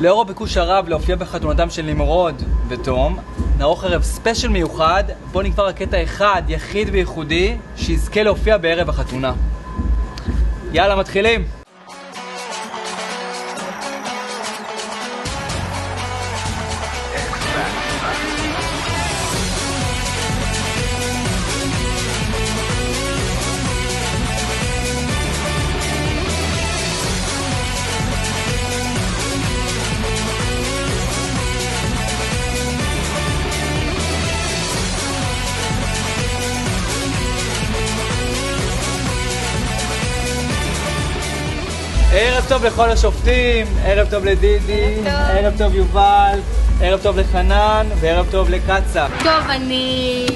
לאור הביקוש הרב להופיע בחתונתם של נמרוד ותום, נערוך ערב ספיישל מיוחד, בו נקבע רק קטע אחד, יחיד וייחודי, שיזכה להופיע בערב החתונה. יאללה, מתחילים! ערב טוב לכל השופטים, ערב טוב לדידי, ערב טוב יובל, ערב טוב לחנן וערב טוב לקצה. טוב, אני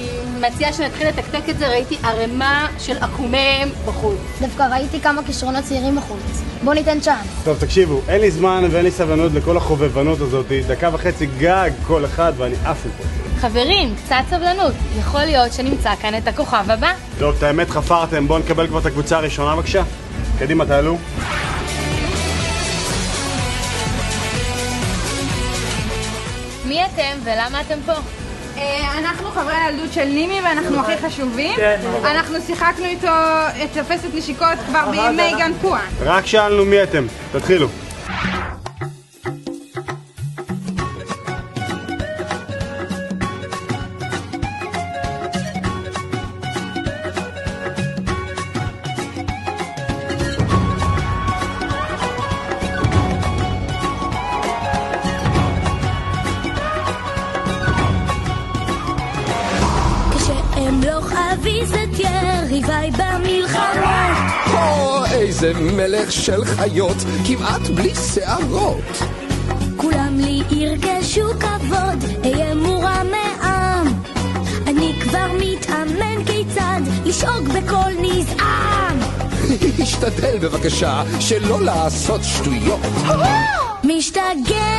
מציעה שנתחיל לתקתק את זה. ראיתי ערימה של עקומם בחוץ. דווקא ראיתי כמה כישרונות צעירים בחוץ. בוא ניתן צ'אנס. טוב, תקשיבו, אין לי זמן ואין לי סבלנות לכל החובבנות הזאת. דקה וחצי גג כל אחד ואני עף מפה. חברים, קצת סבלנות. יכול להיות שנמצא כאן את הכוכב הבא. טוב, את האמת חפרתם, בואו נקבל כבר את הקבוצה הראשונה בבקשה. קדימה, תעלו. מי אתם ולמה אתם פה? אנחנו חברי הילדות של נימי ואנחנו הכי חשובים. אנחנו שיחקנו איתו את תופסת נשיקות כבר בימי גן פוען. רק שאלנו מי אתם, תתחילו. אביזת יריביי במלחמות. איזה מלך של חיות, כמעט בלי שערות. כולם לי ירגשו כבוד, אהיה מורם מעם. אני כבר מתאמן כיצד לשאוג בכל נזעם. השתדל בבקשה שלא לעשות שטויות. משתגע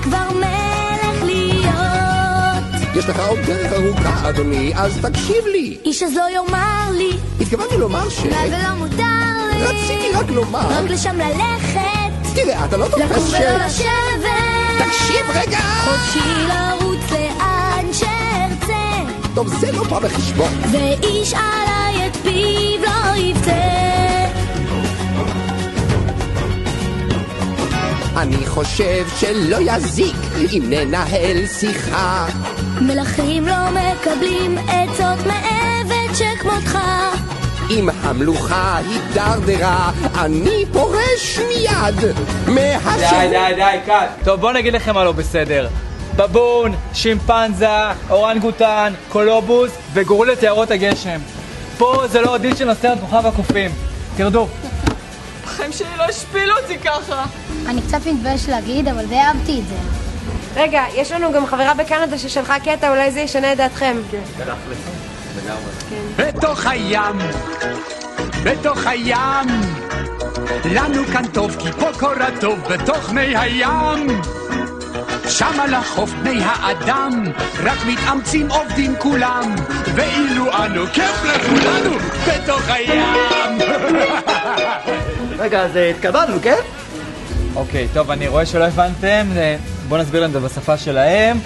כבר מלך להיות. יש לך עוד דרך ארוכה, אדוני, אז תקשיב לי. איש אז לא יאמר לי. התכוונתי לומר ש... אולי ולא מותר לי. רציתי רק לומר. רק לשם ללכת. תראה, אתה לא תופס לקום ולא לשבת. תקשיב רגע. חופשי לרוץ לאן שארצה. טוב, זה לא בא בחשבון. ואיש עליי את פיו לא יבצע. אני חושב שלא יזיק אם ננהל שיחה. מלכים לא מקבלים עצות מעבד שכמותך. אם המלוכה הידרדרה, אני פורש מיד די, קאט. טוב, בואו נגיד לכם מה לא בסדר. בבון, שימפנזה, אורנגוטן, קולובוס וגורילת יערות הגשם. פה זה לא הדיל של הסרט כוכב הקופים. תרדו. בחיים שלי לא השפילו אותי ככה. אני קצת מתבייש להגיד, אבל די אהבתי את זה. רגע, יש לנו גם חברה בקנדה ששלחה קטע, אולי זה ישנה את דעתכם. בתוך הים, בתוך הים, לנו כאן טוב כי פה קורה טוב בתוך מי הים. שם על החוף בני האדם רק מתאמצים עובדים כולם, ואילו אנו כיף לכולנו בתוך הים. רגע, אז התקבלנו, כן? אוקיי, טוב, אני רואה שלא הבנתם, בואו נסביר להם את זה בשפה שלהם.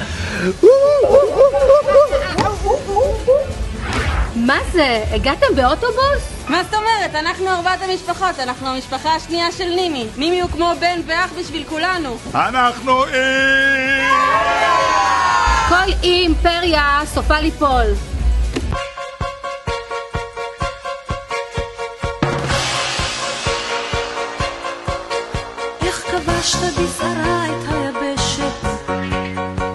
מה זה? הגעתם באוטובוס? מה זאת אומרת? אנחנו ארבעת המשפחות, אנחנו המשפחה השנייה של נימי. נימי הוא כמו בן ואח בשביל כולנו. אנחנו כל אי אימפריה סופה ליפול. איך כבשת בזערה את היבשת,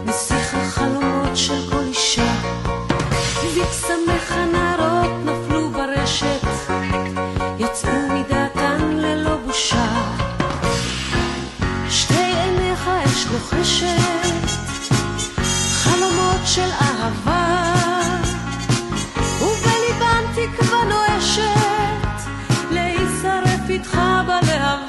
נסיך החלומות של כל אישה, וקסמך הנערות נפלו ברשת, יצאו מדעתן ללא בושה. שתי עיניך אש לוחשת, חלומות של אהבה, ובליבם תקווה נואשת, להישרף איתך בלהבה.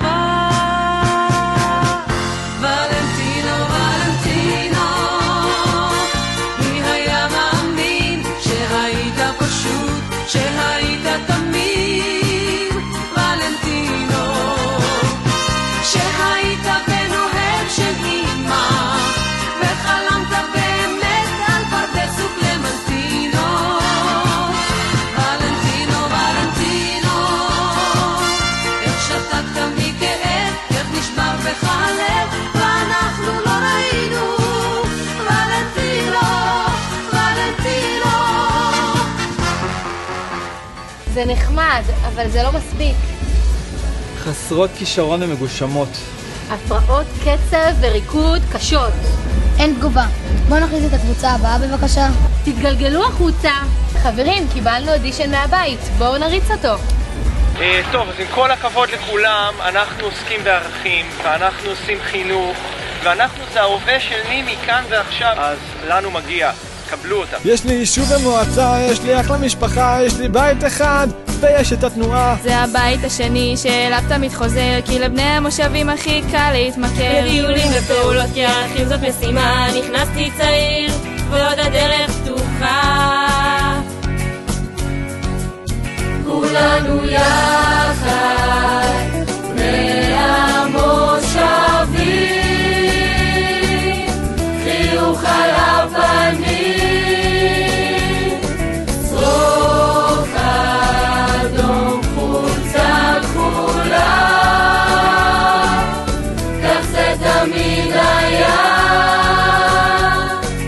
שהיית תמיד ולנטינו, שהיית בן אוהב של זה נחמד, אבל זה לא מספיק. חסרות כישרון ומגושמות. הפרעות קצב וריקוד קשות. אין תגובה. בוא נכניס את הקבוצה הבאה בבקשה. תתגלגלו החוצה. חברים, קיבלנו אודישן מהבית, בואו נריץ אותו. טוב, אז עם כל הכבוד לכולם, אנחנו עוסקים בערכים, ואנחנו עושים חינוך, ואנחנו זה ההווה של נימי כאן ועכשיו, אז לנו מגיע, קבלו אותה. יש לי יישוב ומועצה, יש לי אחלה משפחה, יש לי בית אחד, ויש את התנועה. זה הבית השני שאליו תמיד חוזר, כי לבני המושבים הכי קל להתמכר. לטיולים ופעולות כערכים זאת משימה, נכנסתי צעיר, ועוד הדרך פתוחה. כולנו יחד מהמושבים, חיוך על הפנים, צרוך אדום חולצה כחולה, כך זה תמיד היה.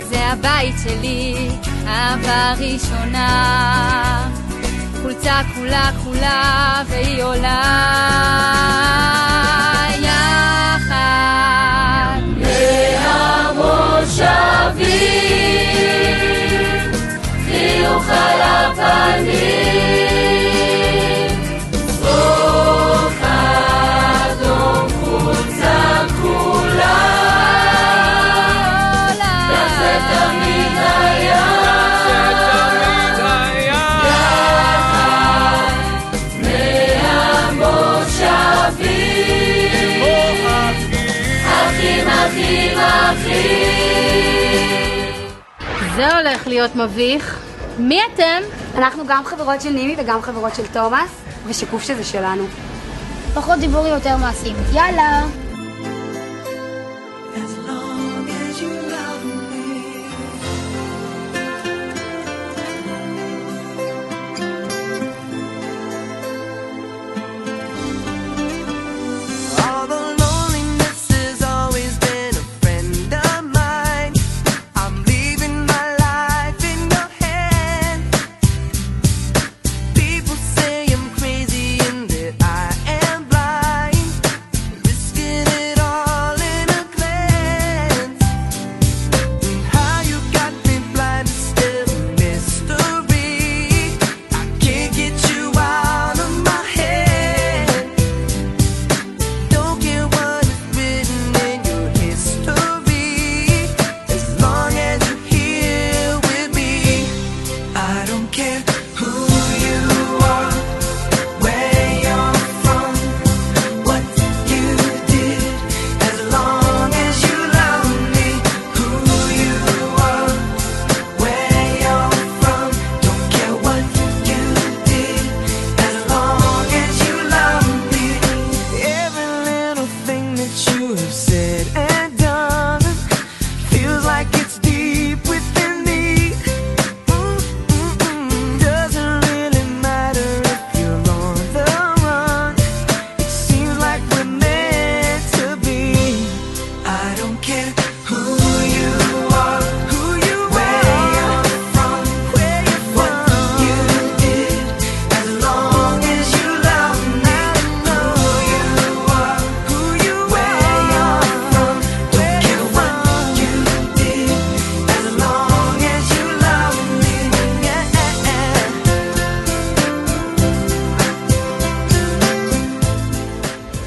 זה הבית שלי, אהבה ראשונה, חולצה כולה כחולה והיא עולה יחד מהמושבים, חיוך על הפנים, צרוך אדום חולצה כחולה, כך זה תמיד היה. זה הולך להיות מביך. מי אתם? אנחנו גם חברות של נימי וגם חברות של תומאס, ושיקוף שזה שלנו. פחות דיבורים יותר מעשים. יאללה!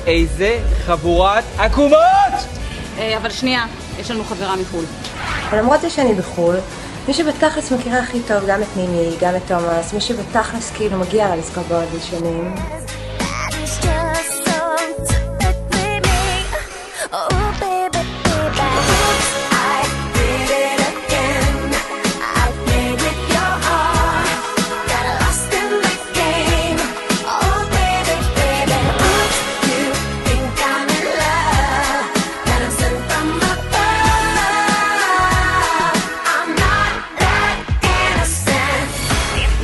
איזה חבורת עקומות! אבל שנייה, יש לנו חברה מחול. למרות זה שאני בחול, מי שבתכלס מכירה הכי טוב גם את נימי, גם את תומאס, מי שבתכלס כאילו מגיע לה לזכות באודישנים.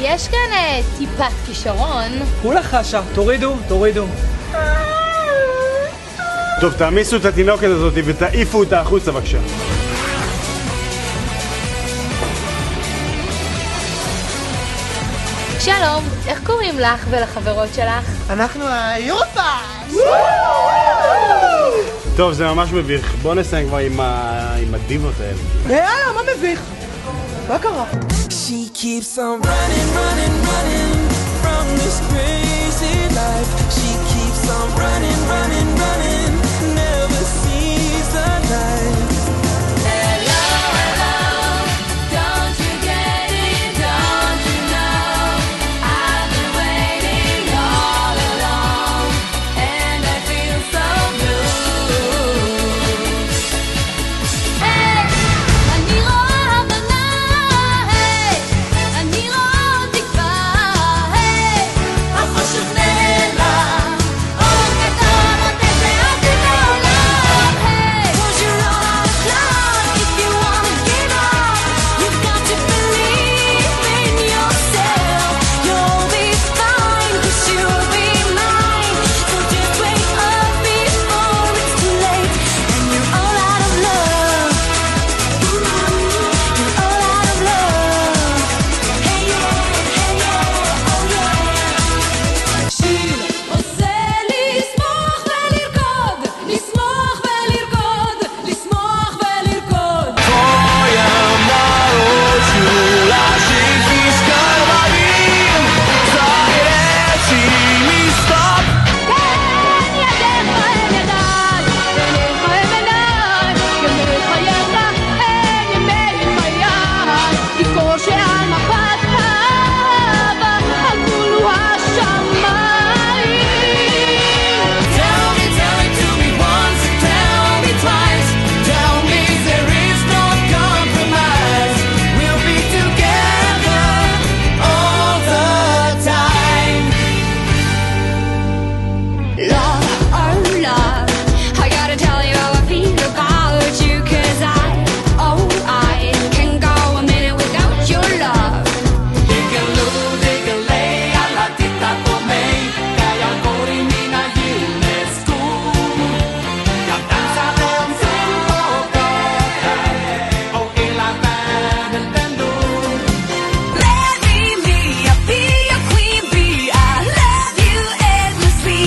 יש כאן טיפת כישרון. כולה חשה, תורידו. טוב, תעמיסו את התינוקת הזאת ותעיפו אותה החוצה בבקשה. שלום, איך קוראים לך ולחברות שלך? אנחנו היורופאס! טוב, זה ממש מביך. בוא נסיים כבר עם הדיבות האלה. יאללה, מה מביך? מה קרה? She keeps on running, running, running from this crazy life. She keeps on running, running, running, never sees the light. Hello, hello, don't you get it, don't you know? I've been waiting all along, and I feel so blue. Hey, אני רואה הבנה, hey, אני רואה תקווה, hey, החושך נעלם, אור גדול נותן לעתיד העולם, hey, 'cause you're all out of love, if you wanna give up, you've got to believe in yourself, you'll be fine, 'cause you'll be mine, so just wake up before it's too late, and you're all out of love, you're all out of love, hey yeah, oh yeah. שיר עושה לשמוח ולרקוד, לשמוח ולרקוד, לשמוח ולרקוד. Twoje narociu, lasik i skarbarim, zajeci mi stop. כן, ידיך הם ידיי, עיניך הם עיניי, ימיך חייך הם ימי חיי. תזכור שעל מפת האהבה הגבול הוא השמיים. Tell me to me once, tell me twice, tell me there is no compromise. We'll be together all the time. Love, oh love, I gotta tell you how I feel about you, 'cause I can go a minute without your love. Digaloo, alla titta på mig, där jag går i mina hjuleskor. Jag dansar ensam på gatan och hela världen vänder. Marry me, I'll be your queen bee. I love you endlessly.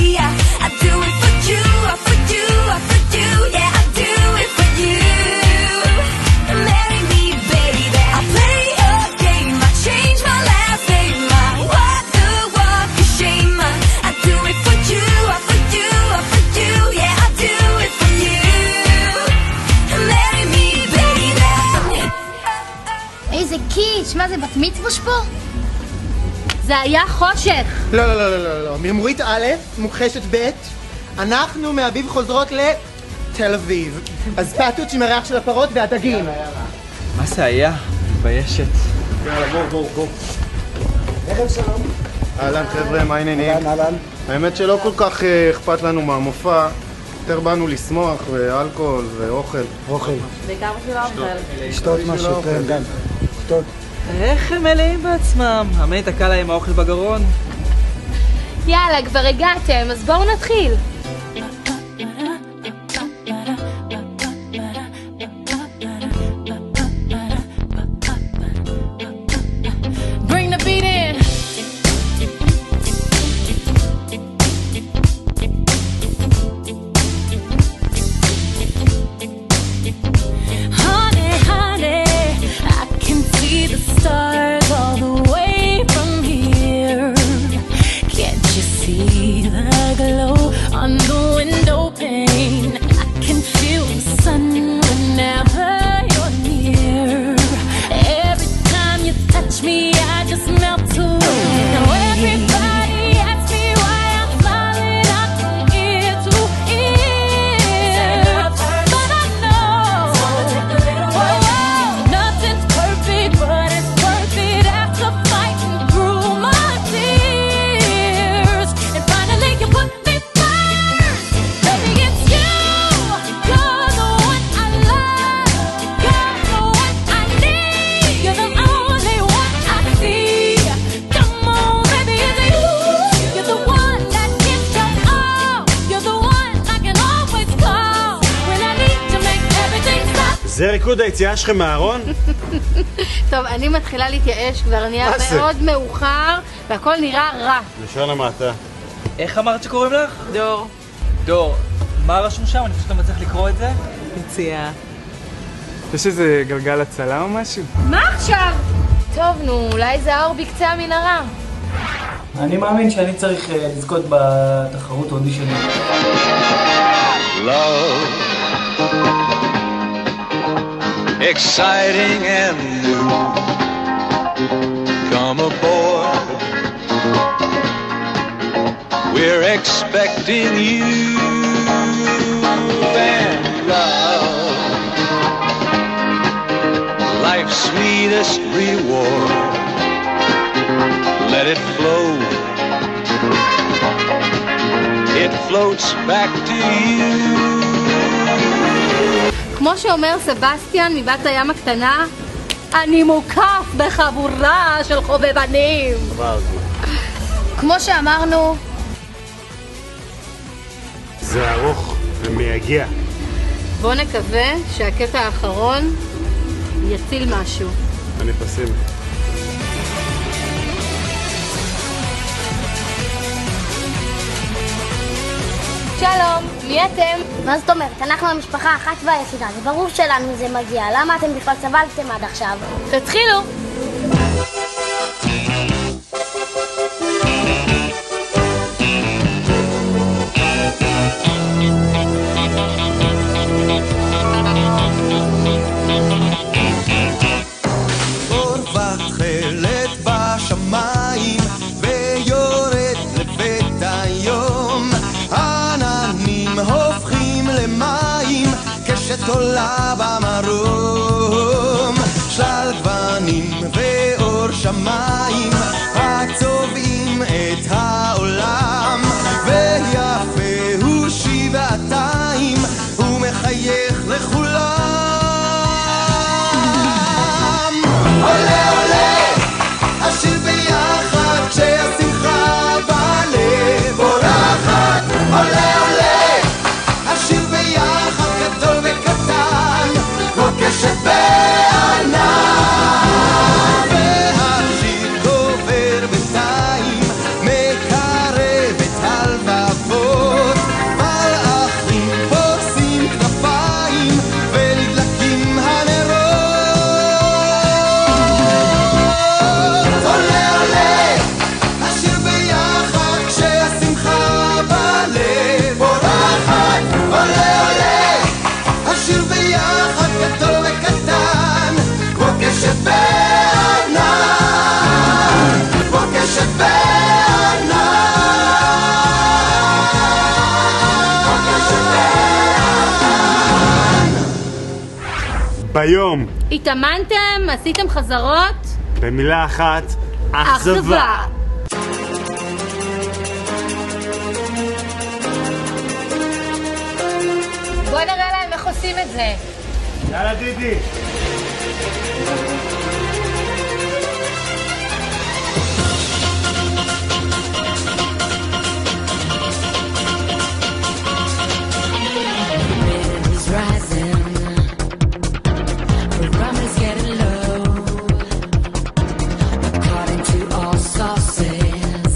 I do it for you, for you, for you. Yeah, I do it for you. Marry me, baby. I'll play your game. I change my last name. I walk the walk of shame. I do it for you, for you, for you. Yeah, I do it for you. Marry me, baby. איזה קיץ', מה זה בת מצווש פה? זה היה חושך. לא, לא, לא, לא, לא. מרמורית א', מוכחשת ב', אנחנו מאביב חוזרות לתל אביב. אז פטוץ' עם הריח של הפרות והדגים. מה זה היה? מביישת. יאללה, בוא. ערב שלום. אהלן חבר'ה, מה העניינים? אהלן. האמת שלא כל כך אכפת לנו מהמופע. יותר באנו לשמוח, ואלכוהול, ואוכל. בעיקר בשביל האוכל. לשתות משהו, כן, גם. לשתות. איך הם מלאים בעצמם? אמן תקע להם האוכל בגרון. יאללה, כבר הגעתם, אז בואו נתחיל. Bring the beat in. Honey, honey, I can see the stars all the way from here. Can't you see the glow on זה ריקוד היציאה שלכם מהארון? טוב, אני מתחילה להתייאש, כבר נהיה מאוד מאוחר, והכל נראה רע. לשון המעטה. איך אמרת שקוראים לך? דור. דור. מה רשום שם? אני חושב שאתה מצליח לקרוא את זה? יציאה. יש איזה גלגל הצלה או משהו? מה עכשיו? טוב, נו, אולי זה האור בקצה המנהרה. אני מאמין שאני צריך לזכות בתחרות אודישנים. Love, exciting and new. Come aboard, we're expecting you. And love, life's sweetest reward. Let it flow, it floats back to you. כמו שאומר סבסטיאן מבת הים הקטנה, אני מוקף בחבורה של חובבנים. כמו שאמרנו, זה ארוך ומייגע. בוא נקווה שהקטע האחרון יציל משהו. אני פסימי. שלום, מי אתם? מה זאת אומרת? אנחנו המשפחה אחת והיחידה, זה ברור שלנו זה מגיע. למה אתם בכלל סבלתם עד עכשיו? תתחילו! אור ותכלת בשמיים ויורד לבית היום, עננים הופכים למים, קשת עולה במרום, שלל גוונים ואור שמיים הצובעים את העולם, ויפה הוא שבעתיים ומחייך לכולם. עולה עולה השיר ביחד כשהשמחה בלב בורחת. עולה עולה השיר ביחד גדול וקטן כמו קשת בענן, והשיר גובר בינתיים מקרב את הלבבות, מלאכים פורסים כנפיים ונדלקים הנרות. עולה עולה השיר ביחד כשהשמחה בלב בורחת. עולה עולה השיר ביחד גדול וקטן כמו קשת בענן, כמו קשת בענן, כמו קשת בענן. ביום, התאמנתם? עשיתם חזרות? במילה אחת, אכזבה. בוא נראה להם איך עושים את זה. יאללה דידי. Is rising, barometer's getting low. According to all sources,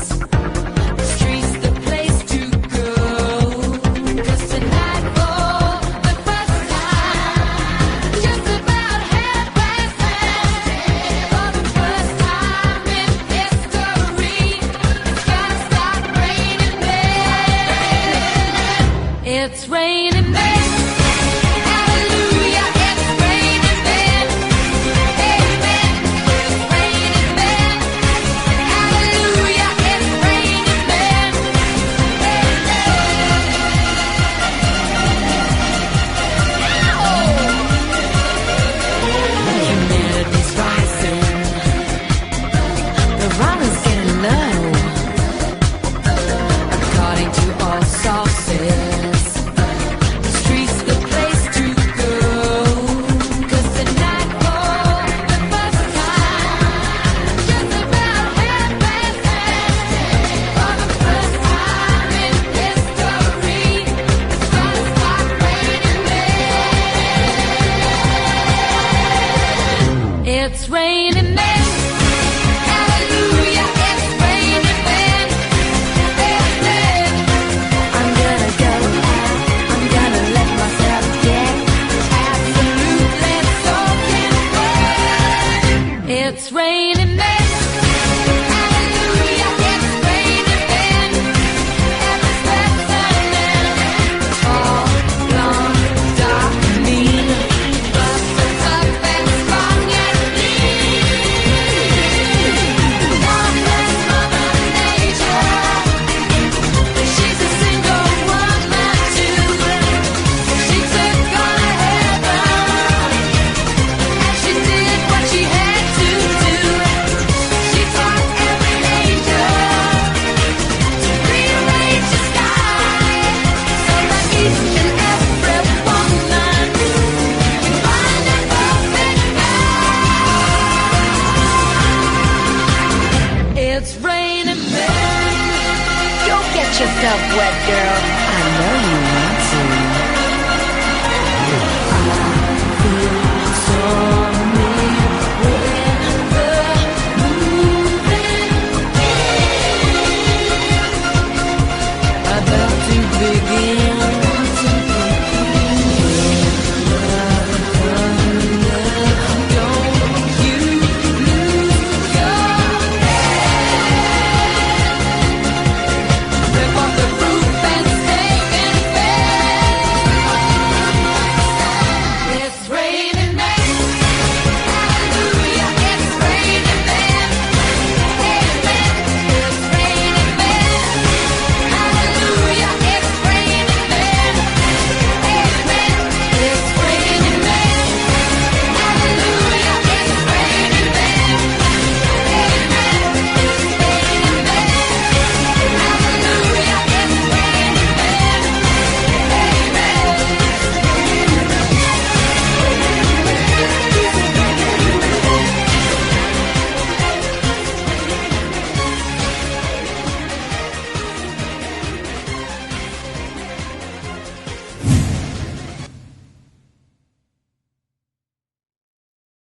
the street's the place to go. 'Cause tonight for the first time, just about 10:30, It's raining men. Hallelujah, it's raining men. Every specimen, tall, blonde, dark, mean, busted up and strong and lean. Godless Mother Nature, she's a single woman too. She took on a heaven, and she did what she had to do. She taught every angel to rearrange the sky, so that each and every woman can find a perfect guy. It's raining men. Go get yourself wet, girl.